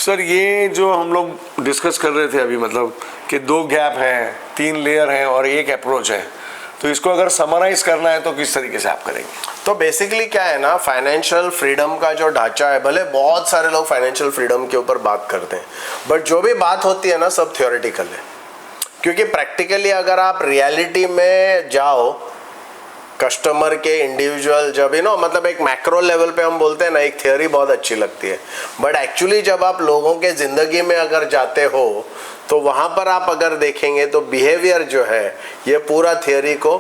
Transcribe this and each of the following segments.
Sir ये जो हम लोग डिस्कस कर रहे थे अभी, मतलब कि 2 गैप हैं, 3 लेयर हैं और 1 अप्रोच है, तो इसको अगर समराइज करना है तो किस तरीके से आप करेंगे? तो बेसिकली क्या है ना, फाइनेंशियल फ्रीडम का जो ढांचा है, भले बहुत सारे लोग फाइनेंशियल फ्रीडम के ऊपर बात करते हैं, बट जो भी बात होती है ना सब थियोरेटिकल है। क्योंकि प्रैक्टिकली अगर आप रियलिटी में जाओ, कस्टमर के इंडिविजुअल जब मतलब एक मैक्रो लेवल पे हम बोलते हैं ना, एक थियोरी बहुत अच्छी लगती है, बट एक्चुअली जब आप लोगों के ज़िंदगी में अगर जाते हो तो वहाँ पर आप अगर देखेंगे तो बिहेवियर जो है ये पूरा थियोरी को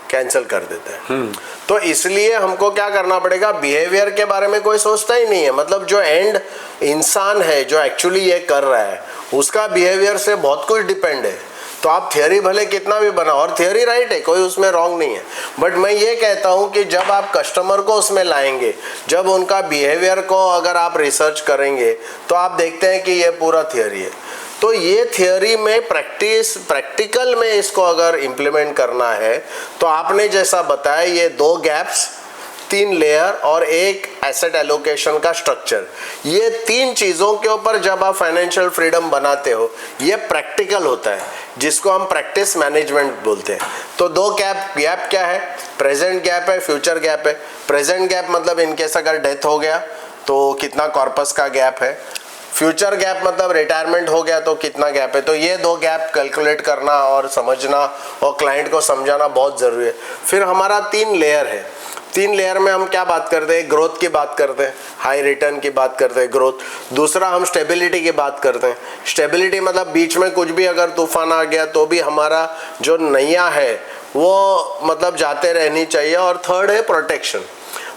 कैंसिल कर देता है। तो इसलिए हमको क्या करना पड़ेगा, बिहेवियर के बारे में कोई सोचता ही नहीं है। मतलब जो एंड इंसान है जो एक्चुअली ये कर रहा है उसका बिहेवियर से बहुत कुछ डिपेंड है। तो आप थियोरी भले कितना भी बनाओ, और थियोरी राइट है, कोई उसमें रॉन्ग नहीं है, बट मैं ये कहता हूँ कि जब आप कस्टमर को उसमें लाएंगे, जब उनका बिहेवियर को अगर आप रिसर्च करेंगे तो आप देखते हैं कि ये पूरा थियोरी है। तो ये थियोरी में प्रैक्टिकल में इसको अगर इम्प्लीमेंट करना है तो आपने जैसा बताया ये 2 गैप्स, 3 लेयर और 1 एसेट एलोकेशन का स्ट्रक्चर, ये 3 चीज़ों के ऊपर जब आप फाइनेंशियल फ्रीडम बनाते हो ये प्रैक्टिकल होता है, जिसको हम प्रैक्टिस मैनेजमेंट बोलते हैं। तो 2 गैप क्या है, प्रेजेंट गैप है, फ्यूचर गैप है। प्रेजेंट गैप मतलब इनकेस अगर डेथ हो गया तो कितना कॉर्पस का गैप है, फ्यूचर गैप मतलब रिटायरमेंट हो गया तो कितना गैप है। तो ये 2 गैप कैलकुलेट करना और समझना और क्लाइंट को समझाना बहुत ज़रूरी है। फिर हमारा 3 लेयर है। 3 लेयर में हम क्या बात करते हैं, ग्रोथ की बात करते हैं, हाई रिटर्न की बात करते हैं, ग्रोथ। दूसरा हम स्टेबिलिटी की बात करते हैं। स्टेबिलिटी मतलब बीच में कुछ भी अगर तूफान आ गया तो भी हमारा जो नैया है वो मतलब जाते रहनी चाहिए। और थर्ड है प्रोटेक्शन।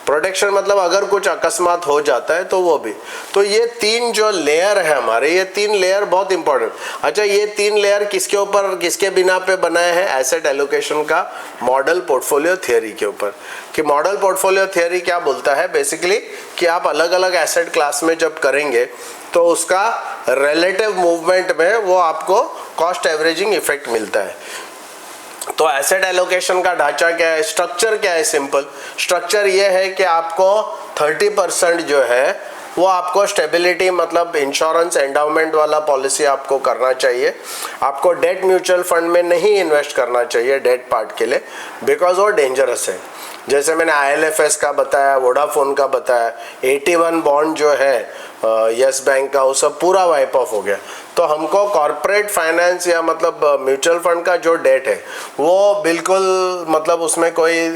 प्रोटेक्शन मतलब अगर कुछ अकस्मात हो जाता है तो वो भी। तो ये 3 जो लेयर है हमारे, ये 3 लेयर बहुत इंपॉर्टेंट। अच्छा, ये 3 लेयर किसके ऊपर, किसके बिना पे बनाए हैं, एसेट एलोकेशन का मॉडल पोर्टफोलियो थियरी के ऊपर। कि मॉडल पोर्टफोलियो थियरी क्या बोलता है बेसिकली, कि आप अलग अलग एसेट क्लास में जब करेंगे तो उसका रिलेटिव मूवमेंट में वो आपको कॉस्ट एवरेजिंग इफेक्ट मिलता है। तो एसेट एलोकेशन का ढांचा क्या है, स्ट्रक्चर क्या है, सिंपल स्ट्रक्चर ये है कि आपको 30% जो है वो आपको स्टेबिलिटी मतलब इंश्योरेंस एंडाउमेंट वाला पॉलिसी आपको करना चाहिए। आपको डेट म्यूचुअल फंड में नहीं इन्वेस्ट करना चाहिए डेट पार्ट के लिए, बिकॉज वो डेंजरस है। जैसे मैंने IL&FS का बताया, वोडाफोन का बताया, 81 बॉन्ड जो है यस बैंक का, वो सब पूरा वाइप ऑफ हो गया। तो हमको कॉर्पोरेट फाइनेंस या मतलब म्यूचुअल फंड का जो डेट है वो बिल्कुल मतलब उसमें कोई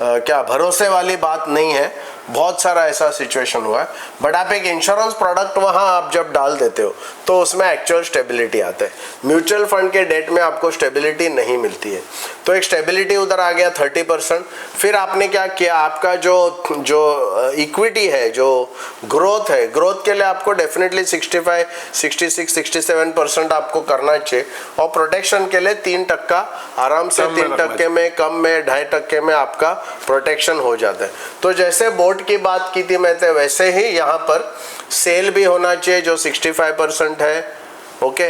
क्या भरोसे वाली बात नहीं है। बहुत सारा ऐसा सिचुएशन हुआ है। बट आप एक इंश्योरेंस प्रोडक्ट वहाँ आप जब डाल देते हो तो उसमें एक्चुअल स्टेबिलिटी आता है। म्यूचुअल फंड के डेट में आपको स्टेबिलिटी नहीं मिलती है। तो एक स्टेबिलिटी उधर आ गया 30%। फिर आपने क्या किया, आपका जो इक्विटी है, जो ग्रोथ है, ग्रोथ के लिए आपको डेफिनेटली 65, 66, 67% आपको करना चाहिए। और प्रोटेक्शन के लिए 3% आराम से 3% में, कम में 2.5% में आपका प्रोटेक्शन हो जाता है। तो जैसे बोर्ड की बात की थी मैं, तो वैसे ही यहाँ पर सेल भी होना चाहिए जो 65% है, ओके,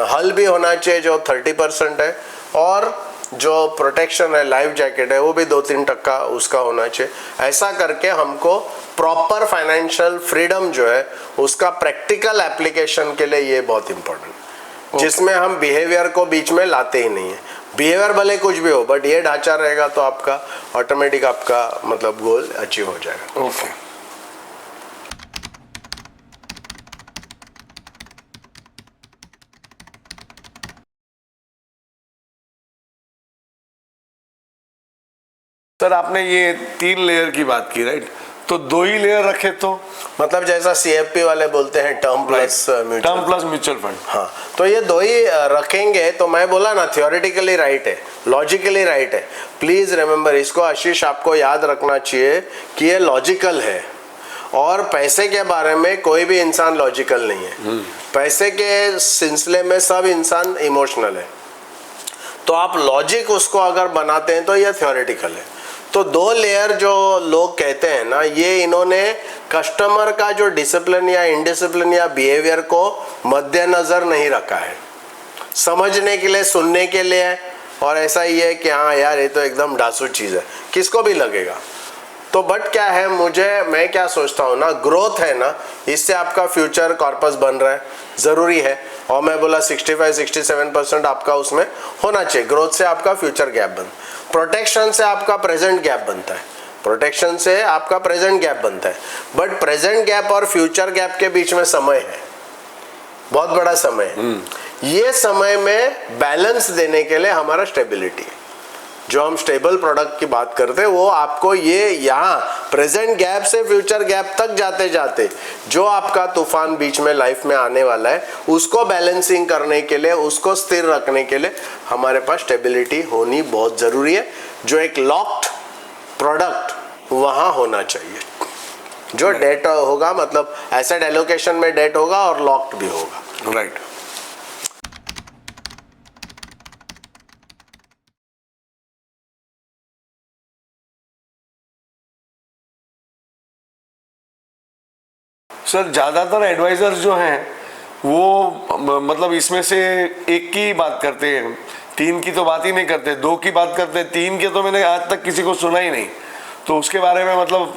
हल भी होना चाहिए जो 30% है, और जो प्रोटेक्शन है, लाइफ जैकेट है, वो भी 2-3% उसका होना चाहिए। ऐसा करके हमको प्रॉपर फाइनेंशियल फ्रीडम जो है उसका प्रैक्टिकल एप्लीकेशन के लिए ये बहुत इंपॉर्टेंट, जिसमें हम बिहेवियर को बीच में लाते ही नहीं है। बिहेवियर भले कुछ भी हो, बट ये ढांचा रहेगा तो आपका ऑटोमेटिक आपका मतलब गोल अचीव हो जाएगा। ओके। सर आपने ये 3 लेयर की बात की, राइट? तो 2 ही लेयर रखे तो मतलब जैसा CFP वाले बोलते हैं टर्म प्लस म्यूचुअल फंड। हाँ, तो ये 2 ही रखेंगे। तो मैं बोला ना, थियोरेटिकली राइट है, लॉजिकली राइट है। प्लीज रिमेम्बर, इसको आशीष आपको याद रखना चाहिए कि ये लॉजिकल है। और पैसे के बारे में कोई भी इंसान लॉजिकल नहीं है। पैसे के सिलसिले में सब इंसान इमोशनल है। तो आप लॉजिक उसको अगर बनाते हैं तो ये थियोरेटिकल है। तो 2 लेयर जो लोग कहते हैं ना, ये इन्होंने कस्टमर का जो डिसिप्लिन या इनडिसिप्लिन या बिहेवियर को मद्देनजर नहीं रखा है। समझने के लिए, सुनने के लिए, और ऐसा ही है कि हाँ यार ये तो एकदम डासू चीज़ है, किसको भी लगेगा। तो बट क्या है, मैं क्या सोचता हूँ ना, ग्रोथ है ना, इससे आपका फ्यूचर कॉर्पस बन रहा है, ज़रूरी है। और मैं बोला 65-67% आपका उसमें होना चाहिए। ग्रोथ से आपका फ्यूचर गैप प्रोटेक्शन से आपका प्रेजेंट गैप बनता है, प्रोटेक्शन से आपका प्रेजेंट गैप बनता है। बट प्रेजेंट गैप और फ्यूचर गैप के बीच में समय है, बहुत बड़ा समय है। ये समय में बैलेंस देने के लिए हमारा स्टेबिलिटी है। जो हम स्टेबल प्रोडक्ट की बात करते हैं वो आपको ये यहाँ प्रेजेंट गैप से फ्यूचर गैप तक जाते जाते जो आपका तूफान बीच में लाइफ में आने वाला है उसको बैलेंसिंग करने के लिए, उसको स्थिर रखने के लिए हमारे पास स्टेबिलिटी होनी बहुत ज़रूरी है। जो एक लॉक्ड प्रोडक्ट वहाँ होना चाहिए, जो डेट होगा, मतलब एसेट एलोकेशन में डेट होगा और लॉक्ड भी होगा। राइट। सर ज़्यादातर एडवाइजर्स जो हैं वो मतलब इसमें से एक की बात करते हैं, 3 की तो बात ही नहीं करते, 2 की बात करते हैं, 3 के तो मैंने आज तक किसी को सुना ही नहीं। तो उसके बारे में मतलब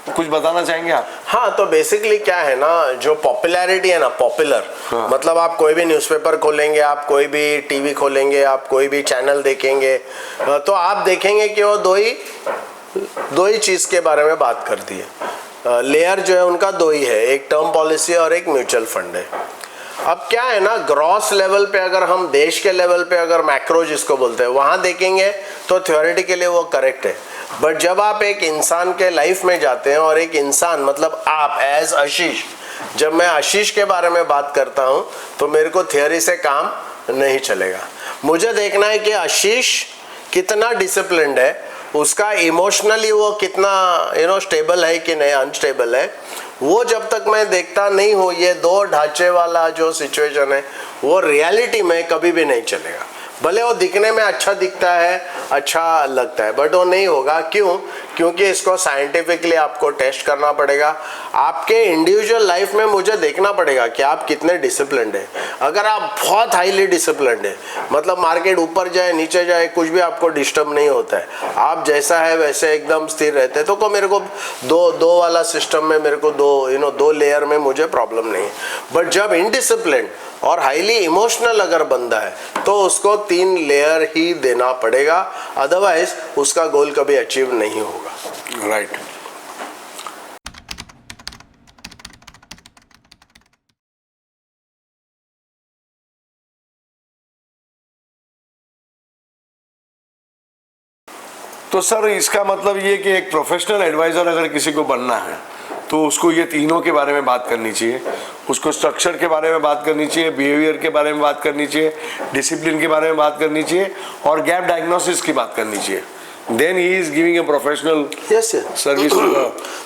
कुछ बताना चाहेंगे आप? हाँ, तो बेसिकली क्या है ना, जो पॉपुलैरिटी है ना, पॉपुलर, हाँ। मतलब आप कोई भी न्यूज़पेपर खोलेंगे, आप कोई भी टीवी खोलेंगे, आप कोई भी चैनल देखेंगे, तो आप देखेंगे कि वो दो ही चीज़ के बारे में बात करती है। लेयर जो है उनका 2 ही है, एक टर्म पॉलिसी और एक म्यूचुअल फंड है। अब क्या है ना, ग्रॉस लेवल पे अगर हम देश के लेवल पे अगर मैक्रो जिसको बोलते हैं वहाँ देखेंगे तो थ्योरेटिकली वो करेक्ट है। बट जब आप एक इंसान के लाइफ में जाते हैं और एक इंसान, मतलब आप एज आशीष, जब मैं आशीष के बारे में बात करता हूँ तो मेरे को थियोरी से काम नहीं चलेगा। मुझे देखना है कि आशीष कितना डिसिप्लिन्ड है, उसका इमोशनली वो कितना स्टेबल है कि नहीं, अनस्टेबल है। वो जब तक मैं देखता नहीं हूँ, ये 2 ढांचे वाला जो सिचुएशन है वो रियलिटी में कभी भी नहीं चलेगा। भले वो दिखने में अच्छा दिखता है, अच्छा लगता है, बट वो नहीं होगा। क्यों? क्योंकि इसको साइंटिफिकली आपको टेस्ट करना पड़ेगा। आपके इंडिविजुअल लाइफ में मुझे देखना पड़ेगा कि आप कितने डिसिप्लिन्ड हैं। अगर आप बहुत हाईली डिसिप्लिन्ड है, मतलब मार्केट ऊपर जाए नीचे जाए कुछ भी आपको डिस्टर्ब नहीं होता है, आप जैसा है वैसे एकदम स्थिर रहते हैं, तो मेरे को दो वाला सिस्टम में मेरे को दो लेयर में मुझे प्रॉब्लम नहीं है। बट जब इनडिसिप्लिन्ड और हाईली इमोशनल अगर बंदा है तो उसको 3 लेयर ही देना पड़ेगा, अदरवाइज उसका गोल कभी अचीव नहीं होगा। राइट। तो सर इसका मतलब ये कि एक प्रोफेशनल एडवाइज़र अगर किसी को बनना है तो उसको ये तीनों के बारे में बात करनी चाहिए, उसको स्ट्रक्चर के बारे में बात करनी चाहिए, बिहेवियर के बारे में बात करनी चाहिए, डिसिप्लिन के बारे में बात करनी चाहिए और गैप डायग्नोसिस की बात करनी चाहिए। Then he is giving a professional service.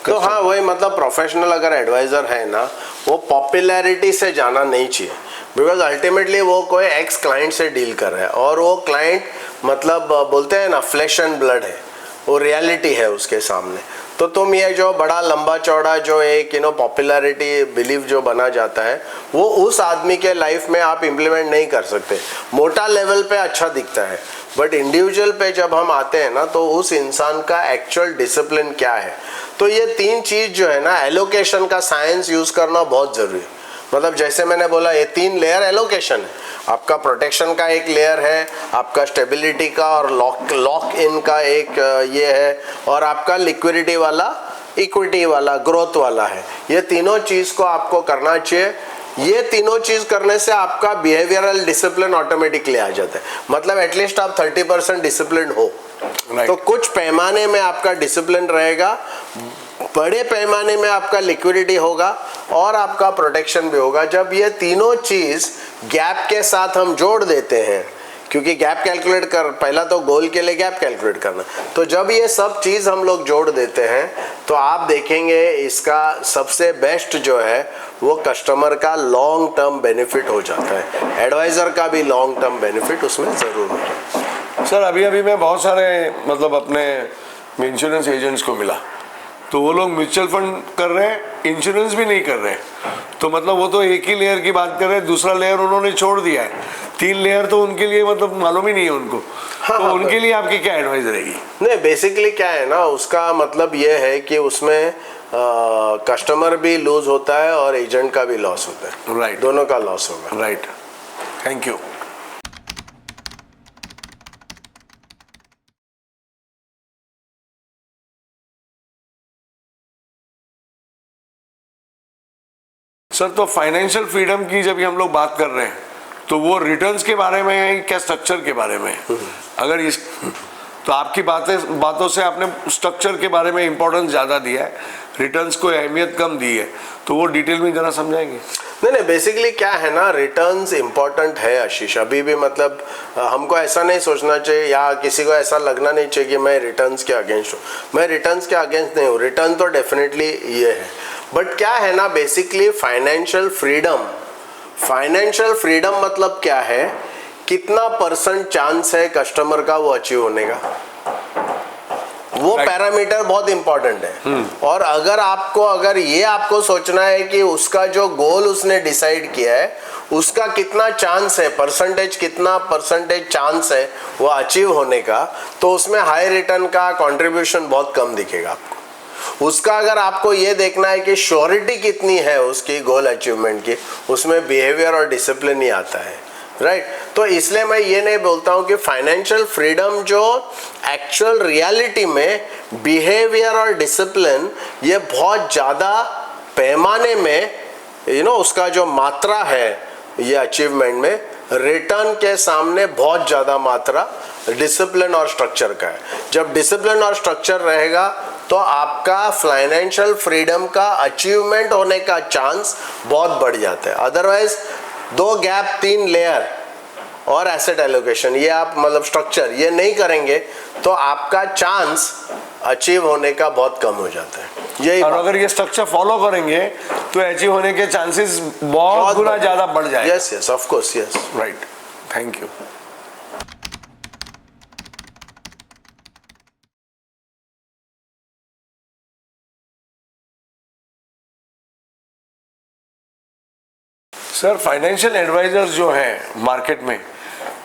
तो हाँ, वही मतलब प्रोफेशनल अगर एडवाइज़र है ना, वो पॉपुलैरिटी से जाना नहीं चाहिए, बिकॉज अल्टीमेटली वो कोई एक्स क्लाइंट से डील कर रहा है और वो क्लाइंट मतलब बोलते हैं ना फ्लैश एंड ब्लड है, वो रियलिटी है उसके सामने। तो तुम ये जो बड़ा लंबा चौड़ा जो एक पॉपुलैरिटी बिलीव जो बना जाता है वो उस आदमी के लाइफ में आप इम्प्लीमेंट नहीं कर सकते। मोटा लेवल पे अच्छा दिखता है, बट इंडिविजुअल पे जब हम आते हैं ना तो उस इंसान का एक्चुअल डिसिप्लिन क्या है। तो ये 3 चीज़ जो है ना, एलोकेशन का साइंस यूज़ करना बहुत ज़रूरी है। मतलब जैसे मैंने बोला ये 3 लेयर एलोकेशन है, आपका प्रोटेक्शन का एक लेयर है, आपका स्टेबिलिटी का और लॉक इन का एक ये है, और आपका लिक्विडिटी वाला, इक्विटी वाला, ग्रोथ वाला है। ये तीनों चीज़ को आपको करना चाहिए। ये तीनों चीज़ करने से आपका बिहेवियरल डिसिप्लिन ऑटोमेटिकली आ जाता है। मतलब एटलीस्ट आप 30% डिसिप्लिन हो, तो कुछ पैमाने में आपका डिसिप्लिन रहेगा, बड़े पैमाने में आपका लिक्विडिटी होगा और आपका प्रोटेक्शन भी होगा। जब ये तीनों चीज़ गैप के साथ हम जोड़ देते हैं, क्योंकि गैप कैलकुलेट कर, पहला तो गोल के लिए गैप कैलकुलेट करना, तो जब ये सब चीज़ हम लोग जोड़ देते हैं तो आप देखेंगे इसका सबसे बेस्ट जो है वो कस्टमर का लॉन्ग टर्म बेनिफिट हो जाता है, एडवाइज़र का भी लॉन्ग टर्म बेनिफिट उसमें ज़रूर होता है। सर अभी मैं बहुत सारे मतलब अपने इंश्योरेंस एजेंट्स को मिला, तो वो लोग म्यूचुअल फंड कर रहे हैं, इंश्योरेंस भी नहीं कर रहे हैं। तो मतलब वो तो एक ही लेयर की बात कर रहे हैं, दूसरा लेयर उन्होंने छोड़ दिया है। 3 लेयर तो उनके लिए मतलब मालूम ही नहीं है उनको। हाँ, तो हाँ, उनके लिए आपकी क्या एडवाइस रहेगी? नहीं, बेसिकली क्या है ना, उसका मतलब ये है कि उसमें कस्टमर भी लूज होता है और एजेंट का भी लॉस होता है। राइट, दोनों का लॉस होगा। Right, thank you. सर, तो फाइनेंशियल फ्रीडम की जब हम लोग बात कर रहे हैं तो वो रिटर्न्स के बारे में है क्या स्ट्रक्चर के बारे में? अगर इस तो आपकी बातों से आपने स्ट्रक्चर के बारे में इंपॉर्टेंस ज़्यादा दिया है, रिटर्न्स को अहमियत कम दी है, तो वो डिटेल में जरा समझाएंगे? नहीं, बेसिकली क्या है ना, रिटर्न्स इंपॉर्टेंट है आशीष, अभी भी मतलब हमको ऐसा नहीं सोचना चाहिए या किसी को ऐसा लगना नहीं चाहिए कि मैं रिटर्न्स के अगेंस्ट हूँ। मैं रिटर्न्स के अगेंस्ट नहीं हूँ, रिटर्न तो डेफिनेटली ये है। बट क्या है ना, बेसिकली फाइनेंशियल फ्रीडम मतलब क्या है, कितना % चांस है कस्टमर का वो अचीव होने का, वो पैरामीटर बहुत इंपॉर्टेंट है। और अगर ये आपको सोचना है कि उसका जो गोल उसने डिसाइड किया है उसका कितना चांस है, कितना परसेंटेज चांस है वो अचीव होने का, तो उसमें हाई रिटर्न का कंट्रीब्यूशन बहुत कम दिखेगा आपको। उसका अगर आपको ये देखना है कि श्योरिटी कितनी है उसकी गोल अचीवमेंट की, उसमें बिहेवियर और डिसिप्लिन ही आता है, राइट। तो इसलिए मैं ये नहीं बोलता हूँ कि फाइनेंशियल फ्रीडम जो एक्चुअल रियलिटी में बिहेवियर और डिसिप्लिन ये बहुत ज़्यादा पैमाने में उसका जो मात्रा है ये अचीवमेंट में, रिटर्न के सामने बहुत ज़्यादा मात्रा डिसिप्लिन और स्ट्रक्चर का है। जब डिसिप्लिन और स्ट्रक्चर रहेगा तो आपका फाइनेंशियल फ्रीडम का अचीवमेंट होने का चांस बहुत बढ़ जाता है। अदरवाइज 2 गैप 3 लेयर और एसेट एलोकेशन, ये आप मतलब स्ट्रक्चर ये नहीं करेंगे तो आपका चांस अचीव होने का बहुत कम हो जाता है। यही और अगर ये स्ट्रक्चर फॉलो करेंगे तो अचीव होने के चांसेस बहुत गुना ज़्यादा बढ़ जाएंगे। Yes, of course, yes, right, thank you. Sir, financial advisers जो हैं मार्केट में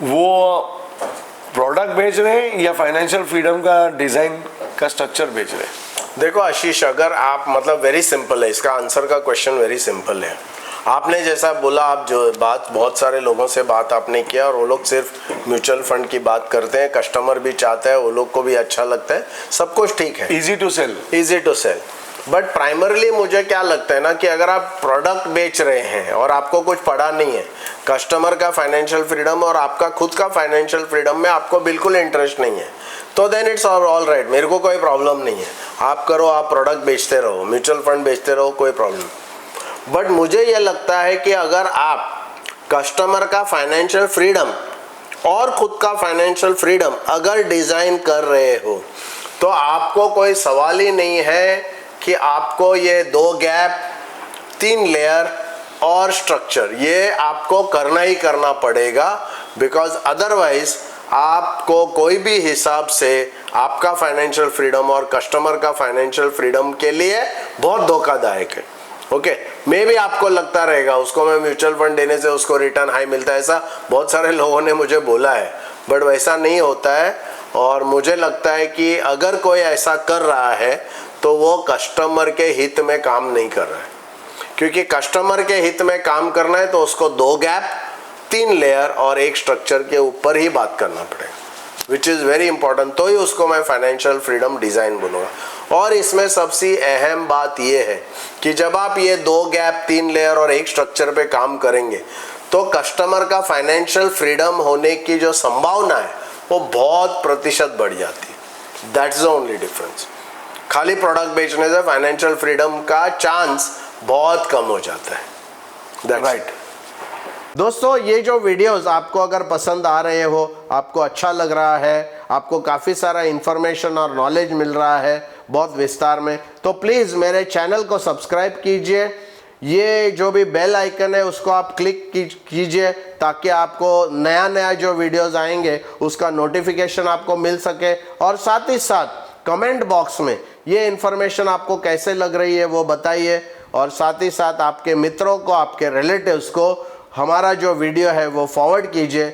वो प्रोडक्ट बेच रहे हैं या फाइनेंशियल फ्रीडम का डिज़ाइन का स्ट्रक्चर बेच रहे हैं? देखो आशीष, अगर आप मतलब वेरी सिंपल है, इसका आंसर का क्वेश्चन वेरी सिंपल है। आपने जैसा बोला, आप जो बात बहुत सारे लोगों से बात आपने किया और वो लोग सिर्फ म्यूचुअल फंड की बात करते हैं, कस्टमर भी चाहते हैं, वो लोग को भी अच्छा लगता है, सब कुछ ठीक है, easy to sell. But primarily मुझे क्या लगता है ना कि अगर आप प्रोडक्ट बेच रहे हैं और आपको कुछ पड़ा नहीं है, कस्टमर का फाइनेंशियल फ्रीडम और आपका खुद का फाइनेंशियल फ्रीडम में आपको बिल्कुल इंटरेस्ट नहीं है, तो देन इट्स ऑल राइट, मेरे को कोई प्रॉब्लम नहीं है, आप करो, आप प्रोडक्ट बेचते रहो, म्यूचुअल फंड बेचते रहो, कोई प्रॉब्लम। बट मुझे ये लगता है कि अगर आप कस्टमर का फाइनेंशियल फ्रीडम और खुद का फाइनेंशियल फ्रीडम अगर डिज़ाइन कर रहे हो तो आपको कोई सवाल ही नहीं है कि आपको ये 2 गैप 3 लेयर और स्ट्रक्चर ये आपको करना ही करना पड़ेगा, बिकॉज अदरवाइज आपको कोई भी हिसाब से आपका फाइनेंशियल फ्रीडम और कस्टमर का फाइनेंशियल फ्रीडम के लिए बहुत धोखादायक है। ओके, मे भी आपको लगता रहेगा उसको मैं म्यूचुअल फंड देने से उसको रिटर्न हाई मिलता है, ऐसा बहुत सारे लोगों ने मुझे बोला है, बट वैसा नहीं होता है। और मुझे लगता है कि अगर कोई ऐसा कर रहा है तो वो कस्टमर के हित में काम नहीं कर रहा है, क्योंकि कस्टमर के हित में काम करना है तो उसको 2 गैप 3 लेयर और एक स्ट्रक्चर के ऊपर ही बात करना पड़ेगा, विच इज़ वेरी इंपॉर्टेंट। तो ही उसको मैं फाइनेंशियल फ्रीडम डिज़ाइन बोलूँगा। और इसमें सबसे अहम बात यह है कि जब आप ये 2 गैप 3 लेयर और एक स्ट्रक्चर पे काम करेंगे तो कस्टमर का फाइनेंशियल फ्रीडम होने की जो संभावना है वो बहुत % बढ़ जाती है। That's the only difference. खाली प्रोडक्ट बेचने से फाइनेंशियल फ्रीडम का चांस बहुत कम हो जाता है। राइट। दोस्तों, ये जो वीडियोस आपको अगर पसंद आ रहे हो, आपको अच्छा लग रहा है, आपको काफ़ी सारा इंफॉर्मेशन और नॉलेज मिल रहा है बहुत विस्तार में, तो प्लीज़ मेरे चैनल को सब्सक्राइब कीजिए। ये जो भी बेल आइकन है उसको आप क्लिक कीजिए ताकि आपको नया नया जो वीडियोस आएंगे उसका नोटिफिकेशन आपको मिल सके। और साथ ही साथ कमेंट बॉक्स में ये इन्फॉर्मेशन आपको कैसे लग रही है वो बताइए, और साथ ही साथ आपके मित्रों को, आपके रिलेटिव्स को हमारा जो वीडियो है वो फॉरवर्ड कीजिए